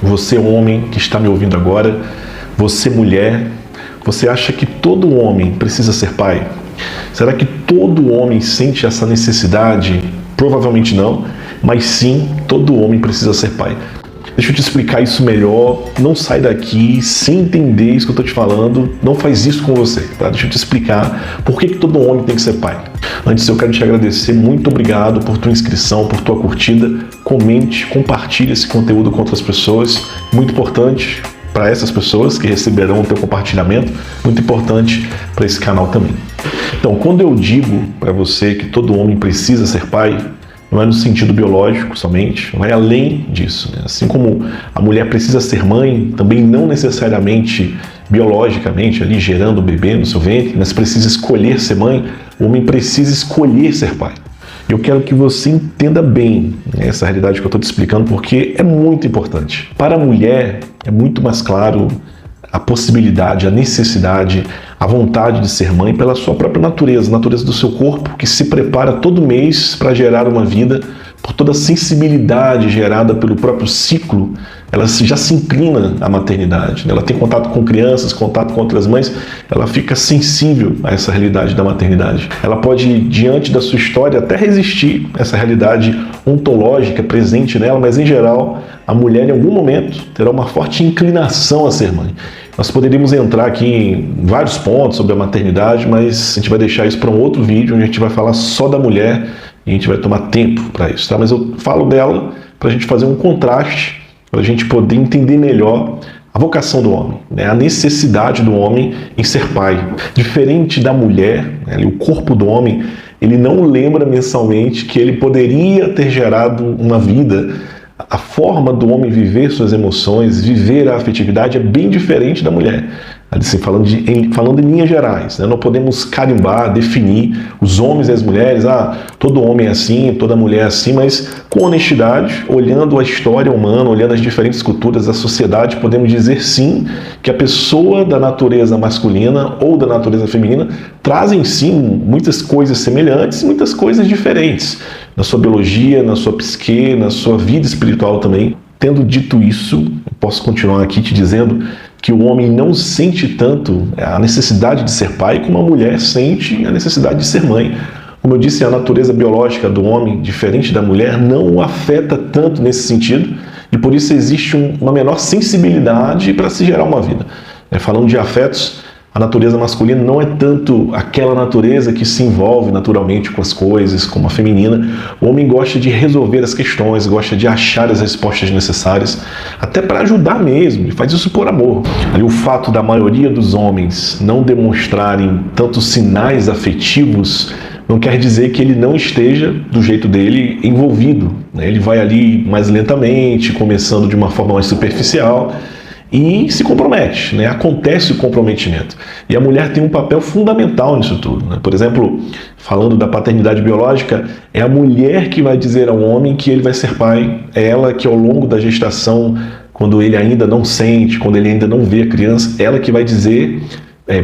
Você homem que está me ouvindo agora, você mulher, você acha que todo homem precisa ser pai? Será que todo homem sente essa necessidade? Provavelmente não, mas sim, todo homem precisa ser pai. Deixa eu te explicar isso melhor. Não sai daqui sem entender isso que eu estou te falando. Não faz isso com você, tá? Deixa eu te explicar por que todo homem tem que ser pai. Antes eu quero te agradecer. Muito obrigado por tua inscrição, por tua curtida. Comente, compartilhe esse conteúdo com outras pessoas. Muito importante para essas pessoas que receberão o teu compartilhamento. Muito importante para esse canal também. Então, quando eu digo para você que todo homem precisa ser pai, não é no sentido biológico somente, vai além disso, né? Assim como a mulher precisa ser mãe, também não necessariamente biologicamente, ali gerando o bebê no seu ventre, mas precisa escolher ser mãe, o homem precisa escolher ser pai. Eu quero que você entenda bem essa realidade que eu estou te explicando, porque é muito importante. Para a mulher, é muito mais claro a possibilidade, a necessidade, a vontade de ser mãe pela sua própria natureza, a natureza do seu corpo, que se prepara todo mês para gerar uma vida, por toda a sensibilidade gerada pelo próprio ciclo, ela já se inclina à maternidade. Ela tem contato com crianças, contato com outras mães, ela fica sensível a essa realidade da maternidade. Ela pode, diante da sua história, até resistir a essa realidade ontológica presente nela, mas em geral, a mulher em algum momento terá uma forte inclinação a ser mãe. Nós poderíamos entrar aqui em vários pontos sobre a maternidade, mas a gente vai deixar isso para um outro vídeo, onde a gente vai falar só da mulher e a gente vai tomar tempo para isso, tá? Mas eu falo dela para a gente fazer um contraste, para a gente poder entender melhor a vocação do homem, né? A necessidade do homem em ser pai. Diferente da mulher, né? O corpo do homem, ele não lembra mensalmente que ele poderia ter gerado uma vida. A forma do homem viver suas emoções, viver a afetividade é bem diferente da mulher. Assim, falando em linhas gerais, né? Não podemos carimbar, definir os homens e as mulheres, todo homem é assim, toda mulher é assim, mas com honestidade, olhando a história humana, olhando as diferentes culturas da sociedade, podemos dizer sim que a pessoa da natureza masculina ou da natureza feminina trazem sim muitas coisas semelhantes e muitas coisas diferentes na sua biologia, na sua psique, na sua vida espiritual também. Tendo dito isso, eu posso continuar aqui te dizendo que o homem não sente tanto a necessidade de ser pai como a mulher sente a necessidade de ser mãe. Como eu disse, a natureza biológica do homem, diferente da mulher, não o afeta tanto nesse sentido e por isso existe uma menor sensibilidade para se gerar uma vida. Falando de afetos, a natureza masculina não é tanto aquela natureza que se envolve naturalmente com as coisas, como a feminina. O homem gosta de resolver as questões, gosta de achar as respostas necessárias, até para ajudar mesmo, e faz isso por amor. Ali, o fato da maioria dos homens não demonstrarem tantos sinais afetivos não quer dizer que ele não esteja, do jeito dele, envolvido, né? Ele vai ali mais lentamente, começando de uma forma mais superficial, e se compromete, né? Acontece o comprometimento. E a mulher tem um papel fundamental nisso tudo, né? Por exemplo, falando da paternidade biológica, é a mulher que vai dizer ao homem que ele vai ser pai. É ela que ao longo da gestação, quando ele ainda não sente, quando ele ainda não vê a criança, ela que vai dizer: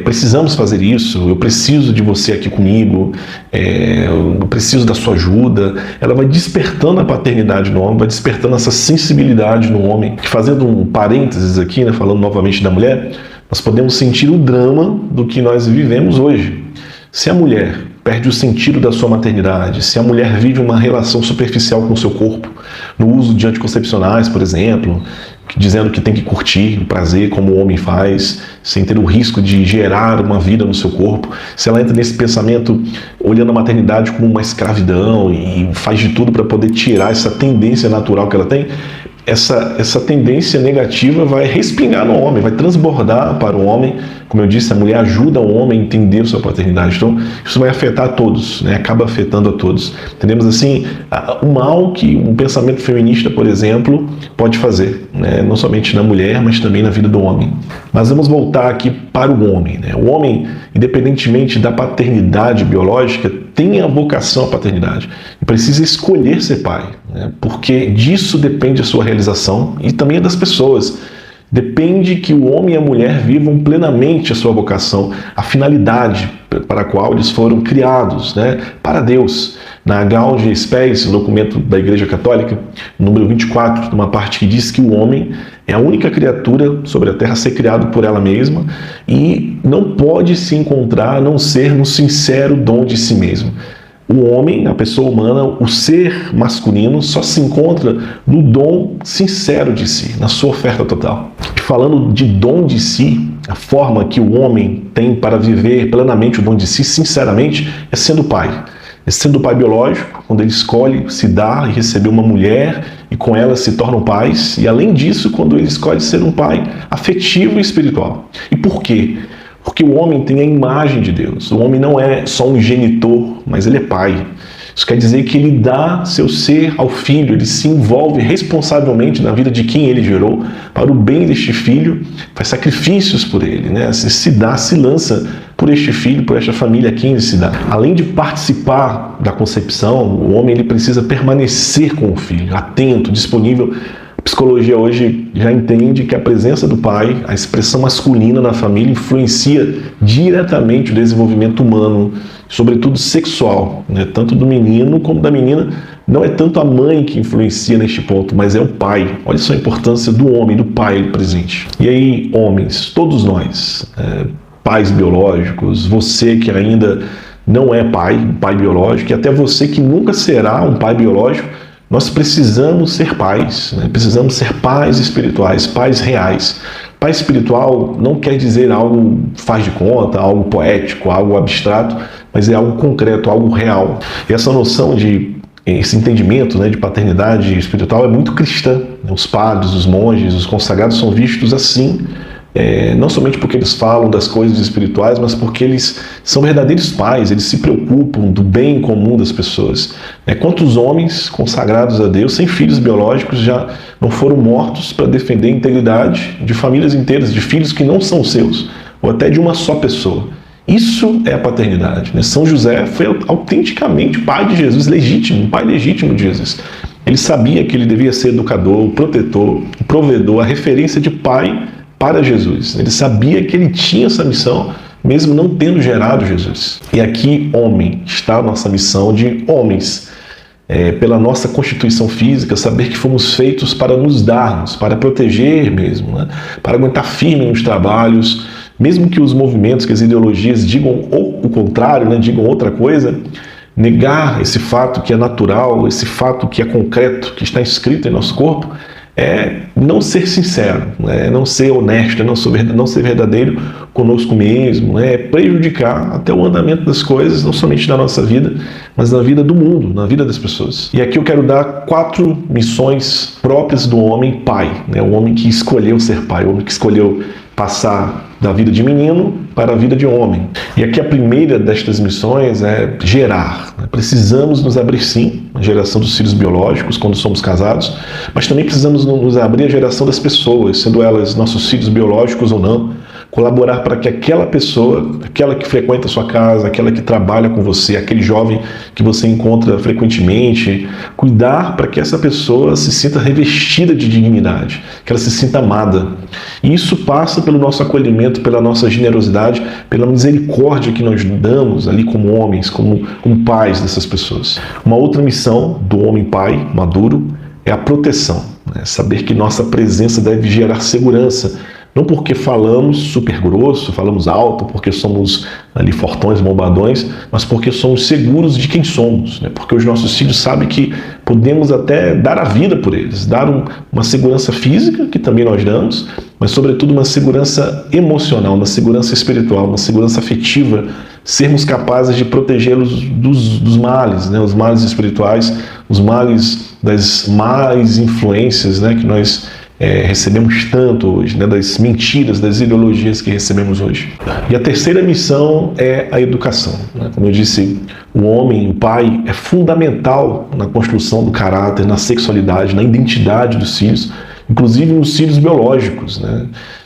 precisamos fazer isso, eu preciso de você aqui comigo, eu preciso da sua ajuda. Ela vai despertando a paternidade no homem, vai despertando essa sensibilidade no homem. Fazendo um parênteses aqui, né, falando novamente da mulher, nós podemos sentir o drama do que nós vivemos hoje. Se a mulher perde o sentido da sua maternidade, se a mulher vive uma relação superficial com o seu corpo, no uso de anticoncepcionais, por exemplo, dizendo que tem que curtir o prazer como o homem faz, sem ter o risco de gerar uma vida no seu corpo, se ela entra nesse pensamento olhando a maternidade como uma escravidão e faz de tudo para poder tirar essa tendência natural que ela tem, essa tendência negativa vai respingar no homem, vai transbordar para o homem. Como eu disse, a mulher ajuda o homem a entender sua paternidade. Então, isso vai afetar a todos, né? Acaba afetando a todos. Entendemos assim o mal que um pensamento feminista, por exemplo, pode fazer, né? Não somente na mulher, mas também na vida do homem. Mas vamos voltar aqui para o homem, né? O homem, independentemente da paternidade biológica, tem a vocação à paternidade e precisa escolher ser pai, né? Porque disso depende a sua realização e também a das pessoas. Depende que o homem e a mulher vivam plenamente a sua vocação, a finalidade para a qual eles foram criados, né, para Deus. Na Gaudium Spes, documento da Igreja Católica, número 24, numa parte que diz que o homem é a única criatura sobre a terra a ser criado por ela mesma e não pode se encontrar a não ser no sincero dom de si mesmo. O homem, a pessoa humana, o ser masculino só se encontra no dom sincero de si, na sua oferta total. E falando de dom de si, a forma que o homem tem para viver plenamente o dom de si, sinceramente, é sendo pai. É sendo pai biológico, quando ele escolhe se dar e receber uma mulher e com ela se tornam pais. E além disso, quando ele escolhe ser um pai afetivo e espiritual. E por quê? Porque o homem tem a imagem de Deus. O homem não é só um genitor, mas ele é pai. Isso quer dizer que ele dá seu ser ao filho, ele se envolve responsavelmente na vida de quem ele gerou, para o bem deste filho, faz sacrifícios por ele, né? Se dá, se lança por este filho, por esta família a quem ele se dá. Além de participar da concepção, o homem ele precisa permanecer com o filho, atento, disponível. A psicologia hoje já entende que a presença do pai, a expressão masculina na família, influencia diretamente o desenvolvimento humano, sobretudo sexual, né? Tanto do menino como da menina. Não é tanto a mãe que influencia neste ponto, mas é o pai. Olha só a importância do homem, do pai presente. E aí, homens, todos nós, pais biológicos, você que ainda não é pai, um pai biológico, e até você que nunca será um pai biológico, nós precisamos ser pais, né? Precisamos ser pais espirituais, pais reais. Pai espiritual não quer dizer algo faz de conta, algo poético, algo abstrato, mas é algo concreto, algo real. E essa noção esse entendimento, né, de paternidade espiritual é muito cristã. Os padres, os monges, os consagrados são vistos assim, não somente porque eles falam das coisas espirituais, mas porque eles são verdadeiros pais, eles se preocupam do bem comum das pessoas. Quantos homens consagrados a Deus, sem filhos biológicos, já não foram mortos para defender a integridade de famílias inteiras, de filhos que não são seus, ou até de uma só pessoa? Isso é a paternidade, né? São José foi autenticamente pai de Jesus, legítimo, pai legítimo de Jesus. Ele sabia que ele devia ser educador, o protetor, o provedor, a referência de pai para Jesus. Ele sabia que ele tinha essa missão, mesmo não tendo gerado Jesus. E aqui, homem, está a nossa missão de homens. Pela nossa constituição física, saber que fomos feitos para nos darmos, para proteger mesmo, né? Para aguentar firme nos trabalhos, mesmo que os movimentos, que as ideologias digam o contrário, né? Digam outra coisa, negar esse fato que é natural, esse fato que é concreto, que está inscrito em nosso corpo, é não ser sincero, é não ser honesto, é não ser verdadeiro conosco mesmo, é prejudicar até o andamento das coisas, não somente na nossa vida, mas na vida do mundo, na vida das pessoas. E aqui eu quero dar 4 missões próprias do homem pai, o homem que escolheu ser pai, o homem que escolheu passar da vida de menino para a vida de homem. E aqui a primeira destas missões é gerar. Precisamos nos abrir, sim, à geração dos filhos biológicos quando somos casados, mas também precisamos nos abrir à geração das pessoas, sendo elas nossos filhos biológicos ou não, colaborar para que aquela pessoa, aquela que frequenta a sua casa, aquela que trabalha com você, aquele jovem que você encontra frequentemente, cuidar para que essa pessoa se sinta revestida de dignidade, que ela se sinta amada. E isso passa pelo nosso acolhimento, pela nossa generosidade, pela misericórdia que nós damos ali como homens, como pais dessas pessoas. Uma outra missão do homem pai maduro é a proteção, saber que nossa presença deve gerar segurança. Não porque falamos super grosso, falamos alto, porque somos ali fortões, bombadões, mas porque somos seguros de quem somos, porque os nossos filhos sabem que podemos até dar a vida por eles, dar uma segurança física, que também nós damos, mas sobretudo uma segurança emocional, uma segurança espiritual, uma segurança afetiva, sermos capazes de protegê-los dos males, os males espirituais, os males das más influências que nós recebemos tanto hoje, das mentiras, das ideologias que recebemos hoje. E a terceira missão é a educação. Como eu disse, o homem, o pai, é fundamental na construção do caráter, na sexualidade, na identidade dos filhos, inclusive nos filhos biológicos.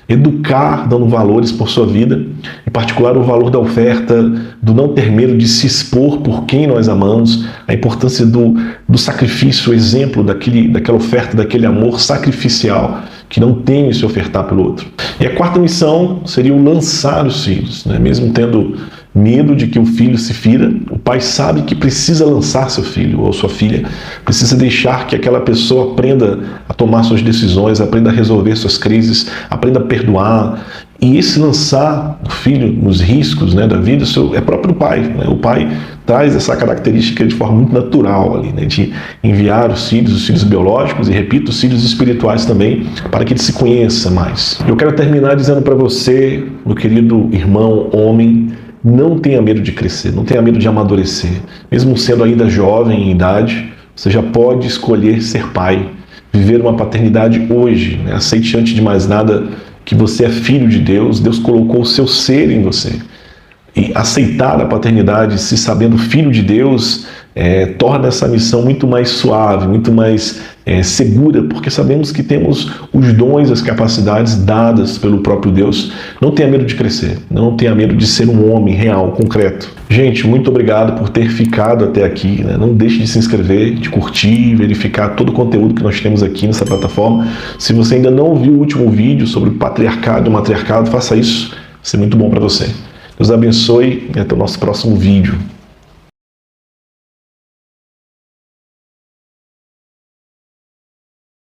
Educar dando valores por sua vida, em particular o valor da oferta, do não ter medo de se expor por quem nós amamos, a importância do sacrifício, o exemplo daquela oferta, daquele amor sacrificial que não teme se ofertar pelo outro. E a quarta missão seria o lançar os filhos, né? Mesmo tendo medo de que o filho se fira, o pai sabe que precisa lançar seu filho ou sua filha, precisa deixar que aquela pessoa aprenda a tomar suas decisões, aprenda a resolver suas crises, aprenda a perdoar. E esse lançar o filho nos riscos, né, da vida é próprio do pai, né? O pai traz essa característica de forma muito natural ali, né, de enviar os filhos biológicos e, repito, os filhos espirituais também, para que ele se conheça mais. Eu quero terminar dizendo para você, meu querido irmão, homem, não tenha medo de crescer, não tenha medo de amadurecer. Mesmo sendo ainda jovem em idade, você já pode escolher ser pai, viver uma paternidade hoje, né? Aceite antes de mais nada que você é filho de Deus, Deus colocou o seu ser em você. E aceitar a paternidade, se sabendo filho de Deus, torna essa missão muito mais suave, muito mais segura, porque sabemos que temos os dons, as capacidades dadas pelo próprio Deus. Não tenha medo de crescer, não tenha medo de ser um homem real, concreto. Gente, muito obrigado por ter ficado até aqui, né? Não deixe de se inscrever, de curtir, verificar todo o conteúdo que nós temos aqui nessa plataforma. Se você ainda não viu o último vídeo sobre o patriarcado e o matriarcado, faça isso, vai ser muito bom para você. Deus abençoe e até o nosso próximo vídeo.